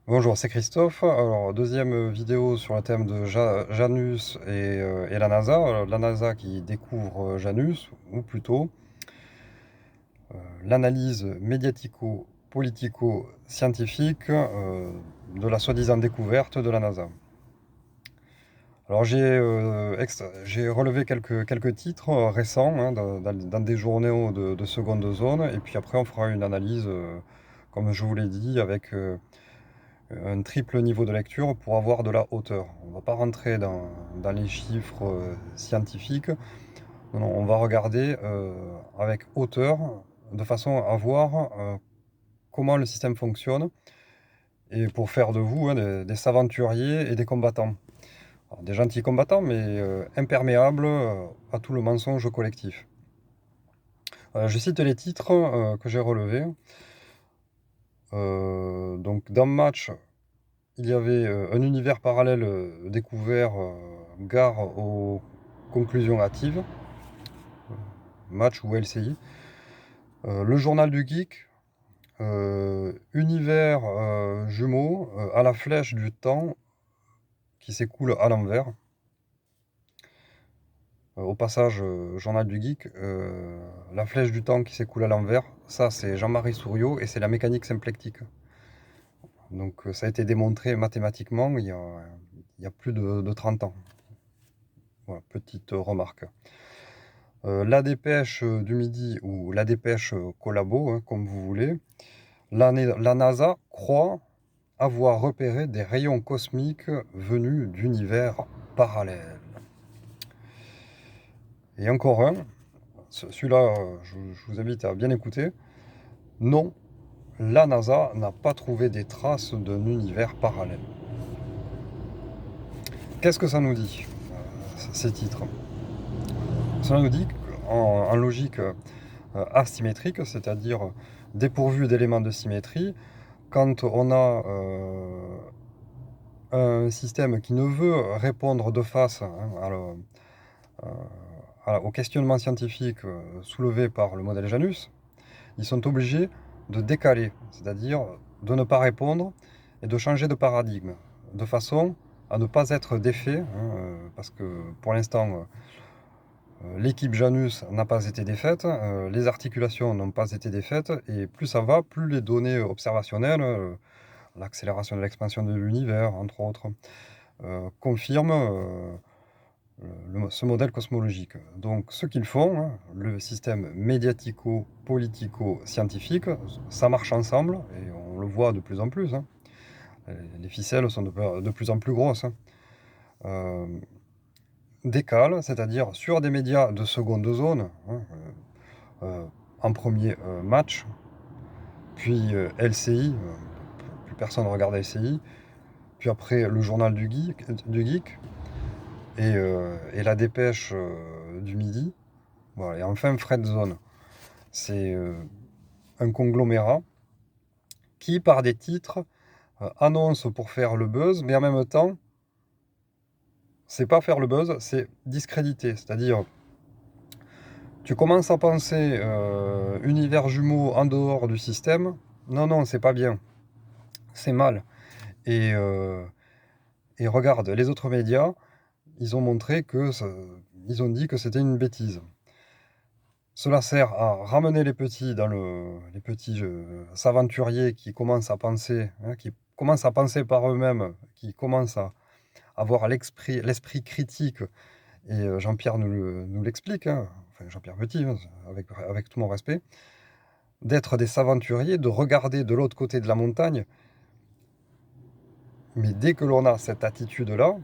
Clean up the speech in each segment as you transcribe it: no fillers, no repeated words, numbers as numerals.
Bonjour, c'est Christophe. Alors, deuxième vidéo sur le thème de Janus et la NASA. La NASA qui découvre Janus, ou plutôt l'analyse médiatico-politico-scientifique de la soi-disant découverte de la NASA. Alors, j'ai relevé quelques titres récents hein, dans des journaux de seconde zone, et puis après, on fera une analyse, comme je vous l'ai dit, avec un triple niveau de lecture pour avoir de la hauteur. On ne va pas rentrer dans les chiffres scientifiques. Non, non, on va regarder avec hauteur de façon à voir comment le système fonctionne et pour faire de vous hein, des aventuriers et des combattants. Alors, des gentils combattants, mais imperméables à tout le mensonge collectif. Je cite les titres que j'ai relevés. Donc, dans Match, il y avait un univers parallèle découvert, gare aux conclusions hâtives, Match ou LCI. Le journal du geek, univers jumeau à la flèche du temps qui s'écoule à l'envers. Au passage, journal du geek, la flèche du temps qui s'écoule à l'envers, ça c'est Jean-Marie Souriau et c'est la mécanique symplectique. Donc ça a été démontré mathématiquement il y a plus de 30 ans. Voilà, petite remarque. La dépêche du midi ou la dépêche collabo, hein, comme vous voulez, la NASA croit avoir repéré des rayons cosmiques venus d'univers parallèles. Et encore un, celui-là, je vous invite à bien écouter. Non, la NASA n'a pas trouvé des traces d'un univers parallèle. Qu'est-ce que ça nous dit, ces titres? Ça nous dit qu'en logique asymétrique, c'est-à-dire dépourvu d'éléments de symétrie, quand on a un système qui ne veut répondre de face hein, au questionnement scientifique soulevé par le modèle Janus, ils sont obligés de décaler, c'est-à-dire de ne pas répondre et de changer de paradigme, de façon à ne pas être défait, hein, parce que pour l'instant, l'équipe Janus n'a pas été défaite, les articulations n'ont pas été défaites, et plus ça va, plus les données observationnelles, l'accélération de l'expansion de l'univers, entre autres, confirment ce modèle cosmologique. Donc ce qu'ils font, hein, le système médiatico-politico-scientifique, ça marche ensemble, et on le voit de plus en plus. Hein. Les ficelles sont de plus en plus grosses. Hein. Euh, Décale, c'est-à-dire sur des médias de seconde zone, hein, en premier Match, puis LCI, plus personne ne regarde LCI, puis après le journal du geek et la dépêche du midi, voilà, et enfin Fred Zone. C'est un conglomérat qui, par des titres, annonce pour faire le buzz, mais en même temps, c'est pas faire le buzz, c'est discréditer. C'est-à-dire, tu commences à penser univers jumeau en dehors du système. Non, non, c'est pas bien. C'est mal. Et, euh, et regarde, les autres médias, ils ont montré ils ont dit que c'était une bêtise. Cela sert à ramener les petits les petits aventuriers qui commencent à penser, hein, qui commencent à penser par eux-mêmes, qui commencent à avoir l'esprit critique. Et Jean-Pierre nous l'explique, hein, enfin Jean-Pierre Petit, hein, avec tout mon respect, d'être des aventuriers, de regarder de l'autre côté de la montagne. Mais dès que l'on a cette attitude-là,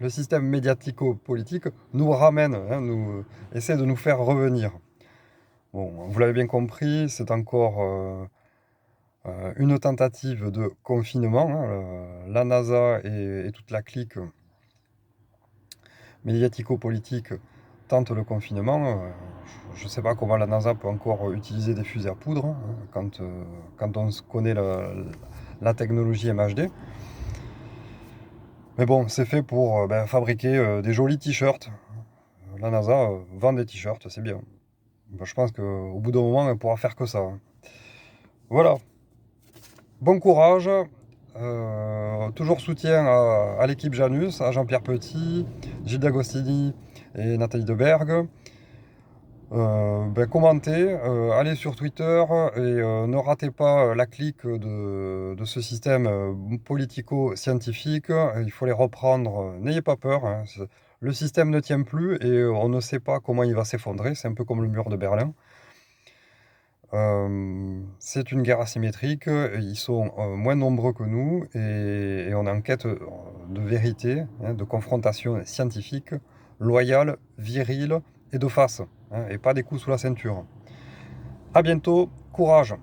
le système médiatico-politique nous ramène, hein, essaie de nous faire revenir. Bon, vous l'avez bien compris, c'est encore une tentative de confinement. Hein, la NASA et toute la clique médiatico-politique tentent le confinement. Je ne sais pas comment la NASA peut encore utiliser des fusées à poudre hein, quand on connaît la technologie MHD. Mais bon, c'est fait pour fabriquer des jolis t-shirts. La NASA vend des t-shirts, c'est bien. Ben, je pense qu'au bout d'un moment, elle pourra faire que ça. Hein. Voilà. Bon courage. toujours soutien à l'équipe Janus, à Jean-Pierre Petit, Gilles D'Agostini et Nathalie Debergue. Commentez, allez sur Twitter et ne ratez pas la clique de ce système politico-scientifique. Il faut les reprendre. N'ayez pas peur, hein. Le système ne tient plus et on ne sait pas comment il va s'effondrer. C'est un peu comme le mur de Berlin. C'est une guerre asymétrique. Ils sont moins nombreux que nous et on est en quête de vérité, hein, de confrontation scientifique, loyale, virile et de face, hein, et pas des coups sous la ceinture. À bientôt, courage!